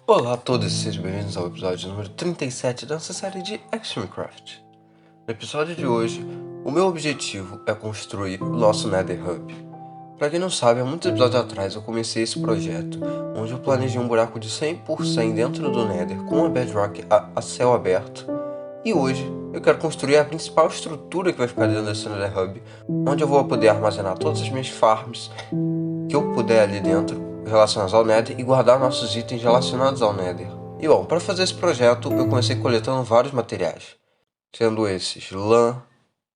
Olá a todos e sejam bem-vindos ao episódio número 37 da nossa série de Extremecraft. No episódio de hoje, o meu objetivo é construir o nosso Nether Hub. Para quem não sabe, há muitos episódios atrás eu comecei esse projeto, onde eu planejei um buraco de 100 por 100 dentro do Nether com a Bedrock a céu aberto. E hoje eu quero construir a principal estrutura que vai ficar dentro desse Nether Hub, onde eu vou poder armazenar todas as minhas farms que eu puder ali dentro relacionados ao Nether e guardar nossos itens relacionados ao Nether. E bom, para fazer esse projeto eu comecei coletando vários materiais, sendo esses lã,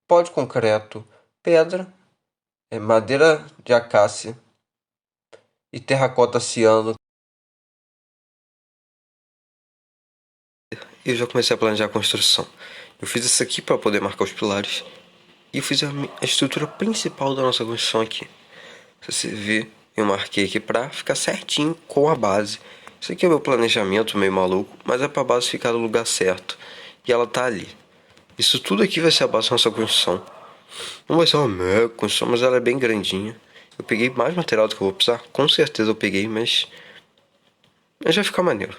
pó de concreto, pedra, madeira de acácia e terracota ciano. E eu já comecei a planejar a construção. Eu fiz isso aqui para poder marcar os pilares e eu fiz a estrutura principal da nossa construção aqui. Se você ver, eu marquei aqui para ficar certinho com a base. Isso aqui é o meu planejamento meio maluco, mas é para a base ficar no lugar certo. E ela tá ali. Isso tudo aqui vai ser a base da nossa construção. Não vai ser uma mega construção, mas ela é bem grandinha. Eu peguei mais material do que eu vou precisar. Com certeza eu peguei, mas vai ficar maneiro.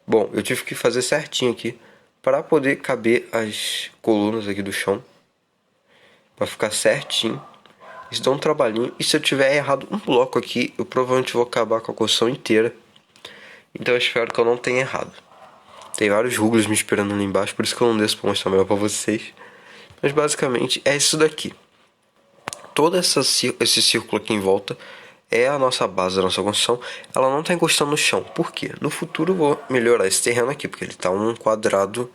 Bom, eu tive que fazer certinho aqui para poder caber as colunas aqui do chão. Para ficar certinho. Isso dá um trabalhinho. E se eu tiver errado um bloco aqui, eu provavelmente vou acabar com a construção inteira. Então eu espero que eu não tenha errado. Tem vários ruggles me esperando ali embaixo, por isso que eu não desço pra mostrar melhor pra vocês. Mas basicamente é isso daqui. Todo esse círculo aqui em volta é a nossa base da nossa construção. Ela não tá encostando no chão. Por quê? No futuro eu vou melhorar esse terreno aqui, porque ele tá um quadrado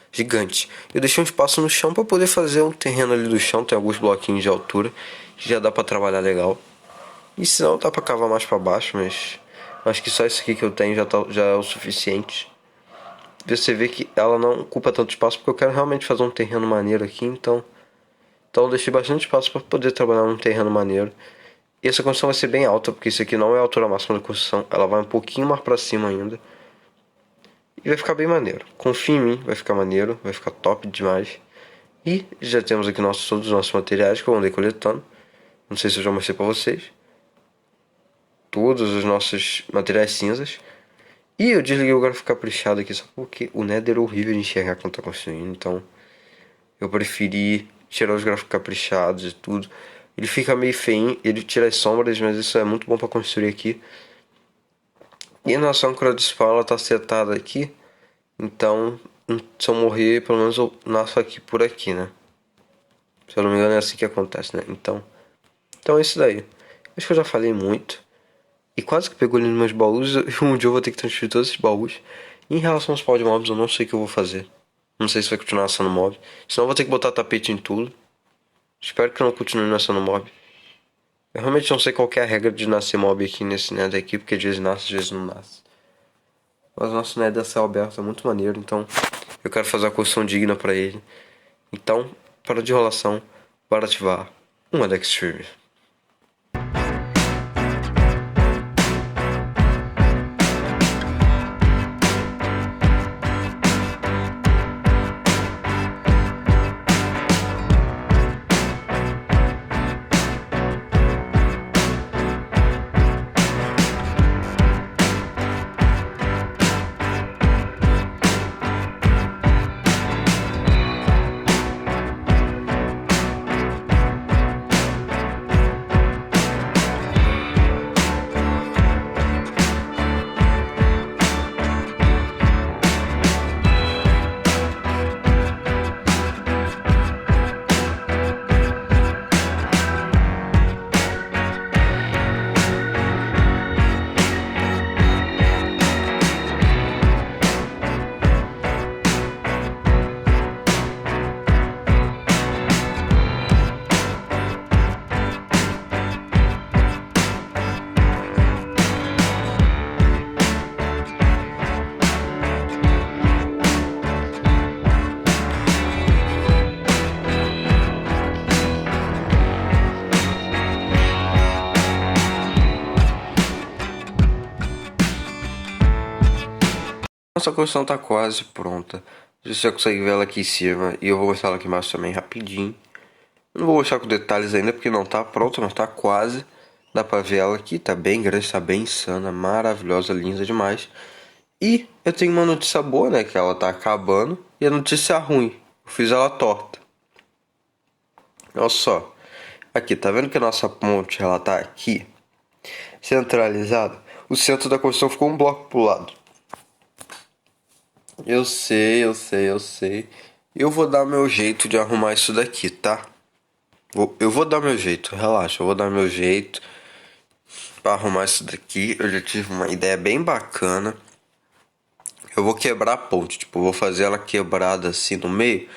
gigante. Eu deixei um espaço no chão para poder fazer um terreno ali do chão. Tem alguns bloquinhos de altura que já dá para trabalhar legal. E se não, dá para cavar mais para baixo, mas acho que só isso aqui que eu tenho já é o suficiente. Você vê que ela não ocupa tanto espaço porque eu quero realmente fazer um terreno maneiro aqui, então eu deixei bastante espaço para poder trabalhar num terreno maneiro. E essa construção vai ser bem alta, porque isso aqui não é a altura máxima da construção, ela vai um pouquinho mais para cima ainda. E vai ficar bem maneiro. Confia em mim, vai ficar maneiro, vai ficar top demais. E já temos aqui todos os nossos materiais que eu andei coletando. Não sei se eu já mostrei para vocês. Todos os nossos materiais cinzas. E eu desliguei o gráfico caprichado aqui só porque o Nether é horrível de enxergar quando tá construindo. Então eu preferi tirar os gráficos caprichados e tudo. Ele fica meio feinho, ele tira as sombras, mas isso é muito bom para construir aqui. E a nossa âncora de spawn ela tá setada aqui. Então, se eu morrer, pelo menos eu nasço aqui por aqui, né? Se eu não me engano é assim que acontece, né? Então é isso daí. Acho que eu já falei muito. E quase que pegou ali nos meus baús. Um dia eu vou ter que transferir todos esses baús. E em relação aos pau de mobs, eu não sei o que eu vou fazer. Não sei se vai continuar assando mob. Senão eu vou ter que botar tapete em tudo. Espero que não continue assando mob. Eu realmente não sei qual que é a regra de nascer mob aqui nesse Nether aqui. Porque às vezes nasce, às vezes não nasce. Mas o nosso Nether a céu aberto é muito maneiro. Então eu quero fazer uma construção digna pra ele. Então, para de enrolação. Bora ativar uma da Extreme. Nossa construção tá quase pronta. Você já consegue ver ela aqui em cima. E eu vou mostrar ela aqui embaixo também rapidinho. Não vou mostrar com detalhes ainda porque não tá pronta, mas tá quase. Dá pra ver ela aqui, tá bem grande, tá bem insana, maravilhosa, linda demais. E eu tenho uma notícia boa, né? Que ela tá acabando. E a notícia ruim. Eu fiz ela torta. Olha só. Aqui, tá vendo que a nossa ponte ela tá aqui? Centralizada. O centro da construção ficou um bloco pro lado. Eu sei. Eu vou dar meu jeito de arrumar isso daqui, tá? Eu vou dar meu jeito, relaxa, eu vou dar meu jeito pra arrumar isso daqui. Eu já tive uma ideia bem bacana. Eu vou quebrar a ponte, tipo, eu vou fazer ela quebrada assim no meio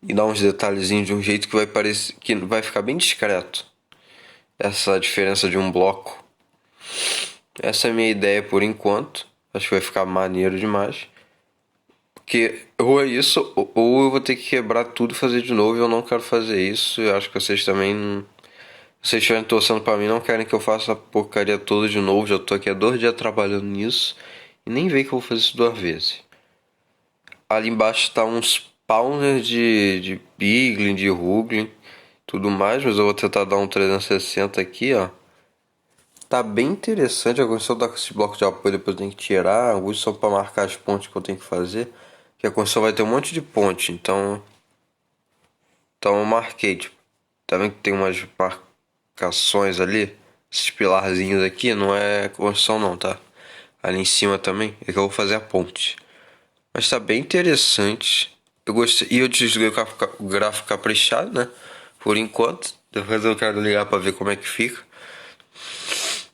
e dar uns detalhezinhos de um jeito que vai parecer que vai ficar bem discreto. Essa diferença de um bloco. Essa é a minha ideia por enquanto. Acho que vai ficar maneiro demais. Porque ou é isso, ou eu vou ter que quebrar tudo e fazer de novo. E eu não quero fazer isso. Eu acho que vocês também. Se vocês estiverem torcendo pra mim, não querem que eu faça a porcaria toda de novo. Já tô aqui há 2 dias trabalhando nisso. E nem veio que eu vou fazer isso 2 vezes. Ali embaixo tá uns spawners de Piglin, de Ruglin, tudo mais. Mas eu vou tentar dar um 360 aqui, ó. Tá bem interessante. A construção tá com esse bloco de apoio, depois eu tenho que tirar. Alguns são pra marcar as pontes que eu tenho que fazer. Que a construção vai ter um monte de ponte, então eu marquei, tipo, tá vendo que tem umas marcações ali? Esses pilarzinhos aqui, não é construção não, tá? Ali em cima também, é que eu vou fazer a ponte. Mas tá bem interessante. Eu gostei. E eu desliguei o gráfico caprichado, né? Por enquanto. Depois eu quero ligar pra ver como é que fica.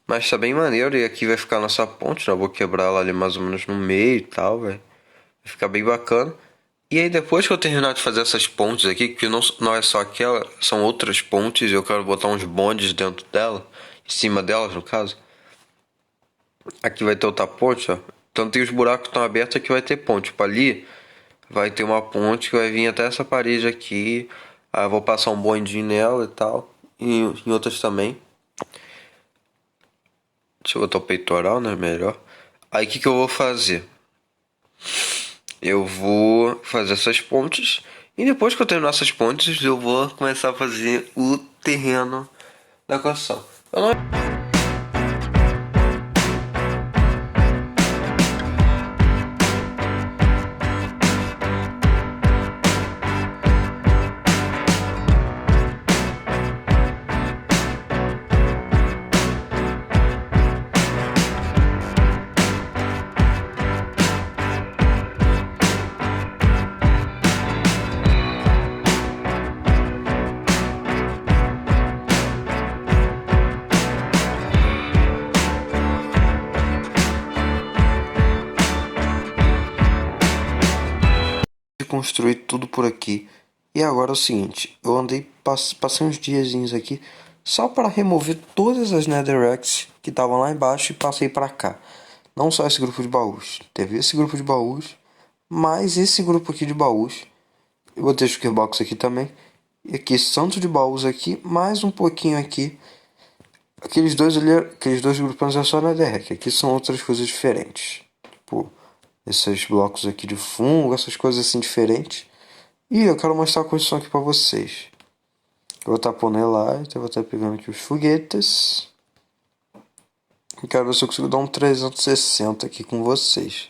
Mas tá bem maneiro. E aqui vai ficar a nossa ponte, né? Eu vou quebrar ela ali mais ou menos no meio e tal, velho. Vai ficar bem bacana. E aí depois que eu terminar de fazer essas pontes aqui, que não é só aquela, são outras pontes, eu quero botar uns bondes dentro dela, em cima delas no caso. Aqui vai ter outra ponte, ó. Então tem os buracos que estão abertos, aqui vai ter ponte. Tipo, ali vai ter uma ponte que vai vir até essa parede aqui. Aí eu vou passar um bondinho nela e tal. E em outras também. Deixa eu botar o peitoral, né? Melhor. Aí o que eu vou fazer? Eu vou fazer essas pontes. E depois que eu terminar essas pontes, eu vou começar a fazer o terreno da construção. Eu não... construir tudo por aqui. E agora é o seguinte, eu andei, passei uns diazinhos aqui só para remover todas as netherracks que estavam lá embaixo e passei para cá. Não só esse grupo de baús, teve esse grupo de baús, mais esse grupo aqui de baús. Eu botei o Shulkerbox aqui também. E aqui esse tanto de baús aqui, mais um pouquinho aqui. Aqueles dois ali, aqueles dois grupos é só netherrack, aqui são outras coisas diferentes. Tipo, esses blocos aqui de fungo, essas coisas assim diferentes. E eu quero mostrar a construção aqui pra vocês. Eu vou estar pondo Elite, eu vou estar pegando aqui os foguetes. E quero ver se eu consigo dar um 360 aqui com vocês.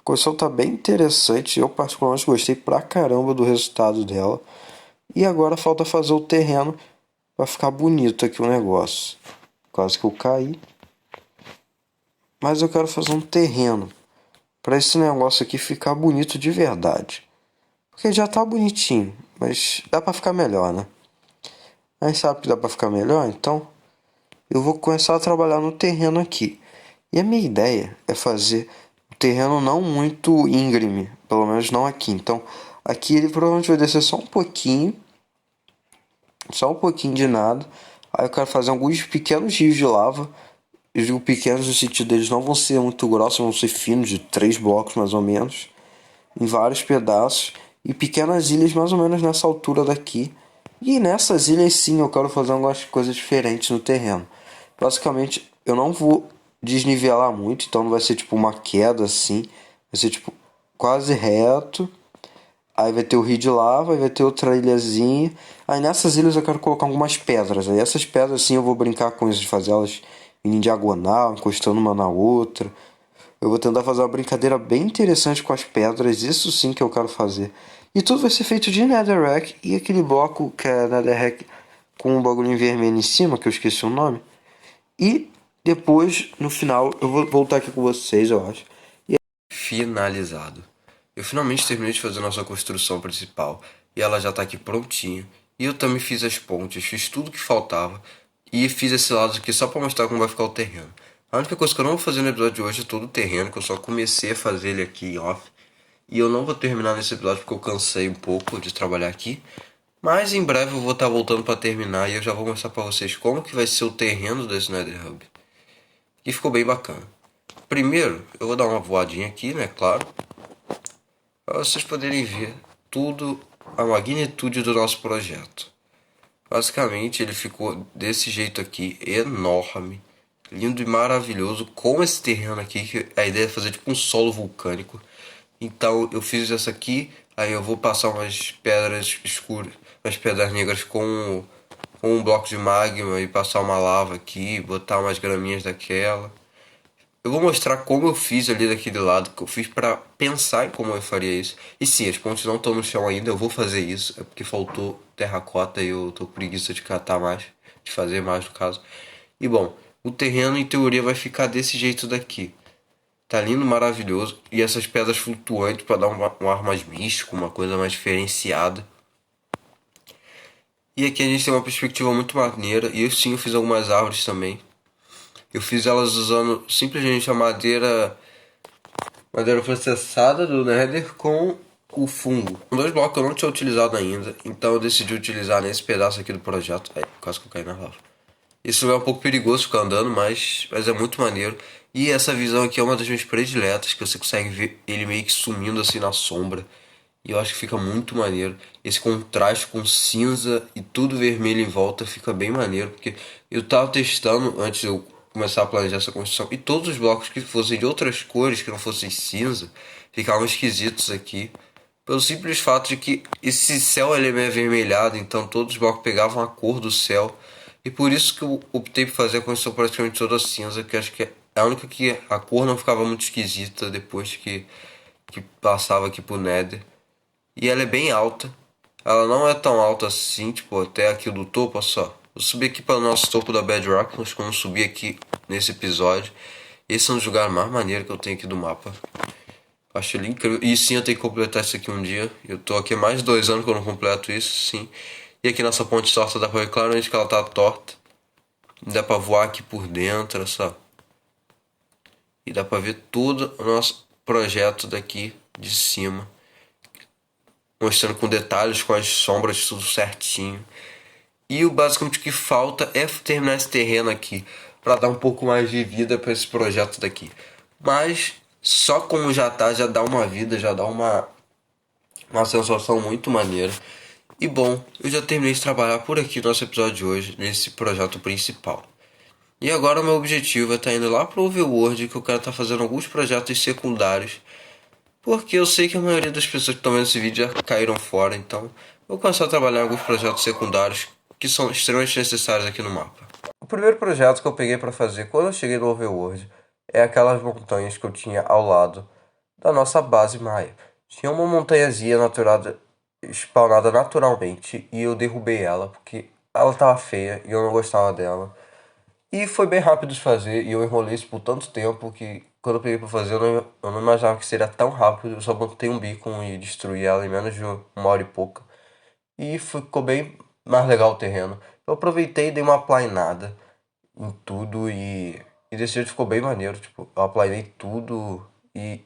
A construção tá bem interessante, eu particularmente gostei pra caramba do resultado dela. E agora falta fazer o terreno pra ficar bonito aqui o negócio. Quase que eu caí. Mas eu quero fazer um terreno para esse negócio aqui ficar bonito de verdade. Porque já tá bonitinho, mas dá pra ficar melhor, né? Aí sabe que dá pra ficar melhor? Então eu vou começar a trabalhar no terreno aqui. E a minha ideia é fazer o terreno não muito íngreme, pelo menos não aqui. Então aqui ele provavelmente vai descer só um pouquinho de nada. Aí eu quero fazer alguns pequenos rios de lava. Eu digo pequenos no sentido deles não vão ser muito grossos, vão ser finos, de 3 blocos mais ou menos, em vários pedaços, e pequenas ilhas mais ou menos nessa altura daqui. E nessas ilhas sim eu quero fazer algumas coisas diferentes no terreno. Basicamente eu não vou desnivelar muito, então não vai ser tipo uma queda assim, vai ser tipo quase reto. Aí vai ter o rio de lava, aí vai ter outra ilhazinha. Aí nessas ilhas eu quero colocar algumas pedras. Aí essas pedras sim eu vou brincar com isso, de fazer elas em diagonal, encostando uma na outra. Eu vou tentar fazer uma brincadeira bem interessante com as pedras, isso sim que eu quero fazer. E tudo vai ser feito de Netherrack e aquele bloco que é Netherrack com um bagulho em vermelho em cima, que eu esqueci o nome. E depois, no final, eu vou voltar aqui com vocês, eu acho. Finalizado. Eu finalmente terminei de fazer nossa construção principal e ela já tá aqui prontinha. E eu também fiz as pontes, fiz tudo que faltava e fiz esse lado aqui só pra mostrar como vai ficar o terreno. A única coisa que eu não vou fazer no episódio de hoje é todo o terreno, que eu só comecei a fazer ele aqui em off. E eu não vou terminar nesse episódio porque eu cansei um pouco de trabalhar aqui. Mas em breve eu vou estar voltando para terminar e eu já vou mostrar para vocês como que vai ser o terreno desse Nether Hub. E ficou bem bacana. Primeiro, eu vou dar uma voadinha aqui, né, claro. Para vocês poderem ver tudo, a magnitude do nosso projeto. Basicamente ele ficou desse jeito aqui, enorme, lindo e maravilhoso, com esse terreno aqui, que a ideia é fazer tipo um solo vulcânico. Então eu fiz essa aqui, aí eu vou passar umas pedras escuras, umas pedras negras com um bloco de magma e passar uma lava aqui, botar umas graminhas daquela. Eu vou mostrar como eu fiz ali daquele lado, que eu fiz para pensar em como eu faria isso. E sim, as pontes não estão no chão ainda, eu vou fazer isso, é porque faltou terracota e eu tô com preguiça de catar mais, de fazer mais no caso. E bom, o terreno em teoria vai ficar desse jeito daqui. Tá lindo, maravilhoso. E essas pedras flutuantes para dar um ar mais místico, uma coisa mais diferenciada. E aqui a gente tem uma perspectiva muito maneira. E eu sim, eu fiz algumas árvores também. Eu fiz elas usando simplesmente a madeira processada do Nether com o fungo. São dois blocos que eu não tinha utilizado ainda, então eu decidi utilizar nesse pedaço aqui do projeto. Aí, quase que eu caí na lava. Isso é um pouco perigoso ficar andando, mas é muito maneiro. E essa visão aqui é uma das minhas prediletas, que você consegue ver ele meio que sumindo assim na sombra. E eu acho que fica muito maneiro. Esse contraste com cinza e tudo vermelho em volta fica bem maneiro. Porque eu tava testando antes de eu começar a planejar essa construção. E todos os blocos que fossem de outras cores, que não fossem cinza, ficavam esquisitos aqui. Pelo simples fato de que esse céu ele é meio avermelhado, então todos os blocos pegavam a cor do céu. E por isso que eu optei por fazer a construção praticamente toda cinza, que acho que é a única que a cor não ficava muito esquisita depois que passava aqui pro Nether. E ela é bem alta. Ela não é tão alta assim, tipo, até aqui do topo, olha só. Eu subi aqui para o nosso topo da Bedrock, mas como eu subi aqui nesse episódio. Esse é um dos lugares mais maneiros que eu tenho aqui do mapa. Acho ele incrível. E sim, eu tenho que completar isso aqui um dia. Eu tô aqui há mais de 2 anos que eu não completo isso, sim. E aqui nessa ponte torta dá pra ver claramente que ela tá torta. Dá pra voar aqui por dentro, olha só. E dá pra ver todo o nosso projeto daqui de cima. Mostrando com detalhes, com as sombras, tudo certinho. E o basicamente que falta é terminar esse terreno aqui. Pra dar um pouco mais de vida pra esse projeto daqui. Mas só como já tá, já dá uma vida, já dá uma sensação muito maneira. E bom, eu já terminei de trabalhar por aqui no nosso episódio de hoje, nesse projeto principal. E agora o meu objetivo é estar indo lá pro Overworld, que eu quero estar fazendo alguns projetos secundários. Porque eu sei que a maioria das pessoas que estão vendo esse vídeo já caíram fora, então eu vou começar a trabalhar em alguns projetos secundários que são extremamente necessários aqui no mapa. O primeiro projeto que eu peguei para fazer quando eu cheguei no Overworld é aquelas montanhas que eu tinha ao lado da nossa base Maia. Tinha uma montanhazinha naturada, spawnada naturalmente, e eu derrubei ela porque ela tava feia e eu não gostava dela. E foi bem rápido de fazer e eu enrolei isso por tanto tempo que quando eu peguei pra fazer eu não imaginava que seria tão rápido. Eu só botei um beacon e destruí ela em menos de 1 hora e pouca. E ficou bem mais legal o terreno. Eu aproveitei e dei uma aplanada em tudo e desse jeito ficou bem maneiro. Tipo, eu aplanei tudo e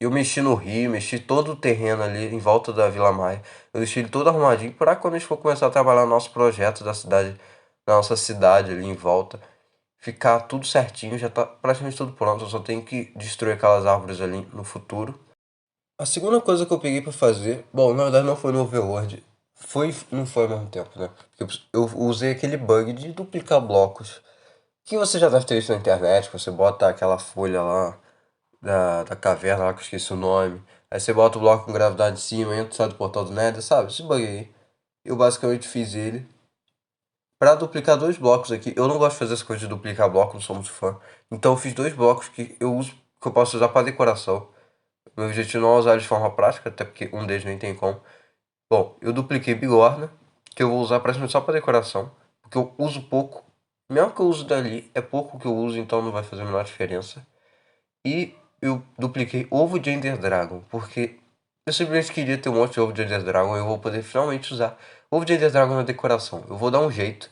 eu mexi no rio, mexi todo o terreno ali em volta da Vila Maia. Eu deixei ele todo arrumadinho para quando a gente for começar a trabalhar no nosso projeto da cidade, da nossa cidade ali em volta, ficar tudo certinho, já tá praticamente tudo pronto. Eu só tenho que destruir aquelas árvores ali no futuro. A segunda coisa que eu peguei pra fazer, bom, na verdade não foi no Overworld, não foi ao mesmo tempo, né? Porque eu usei aquele bug de duplicar blocos, que você já deve ter visto na internet, que você bota aquela folha lá da caverna lá que eu esqueci o nome. Aí você bota o bloco com gravidade em cima, entra e sai do portal do Nether, sabe? Esse bug aí. Eu basicamente fiz ele pra duplicar dois blocos aqui. Eu não gosto de fazer essa coisa de duplicar bloco, não sou muito fã. Então eu fiz dois blocos que que eu posso usar para decoração. Meu objetivo não é usar eles de forma prática, até porque um deles nem tem como. Bom, eu dupliquei bigorna, que eu vou usar praticamente só para decoração, porque eu uso pouco. Mesmo que eu use dali, é pouco que eu uso, então não vai fazer a menor diferença. E eu dupliquei ovo de Ender Dragon, porque eu simplesmente queria ter um monte de ovo de Ender Dragon e eu vou poder finalmente usar ovo de Ender Dragon na decoração. Eu vou dar um jeito.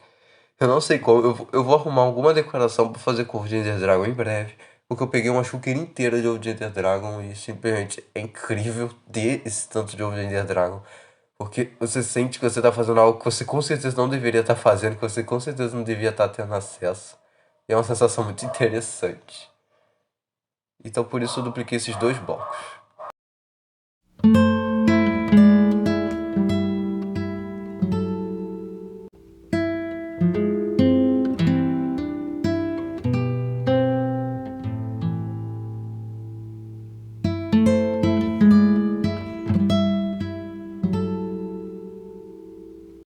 Eu não sei como, eu vou arrumar alguma decoração pra fazer com ovo de Ender Dragon em breve. Porque eu peguei uma chuqueira inteira de ovo de Ender Dragon e simplesmente é incrível ter esse tanto de ovo de Ender Dragon. Porque você sente que você tá fazendo algo que você com certeza não deveria estar fazendo, que você com certeza não devia estar tendo acesso. E é uma sensação muito interessante. Então por isso eu dupliquei esses dois blocos.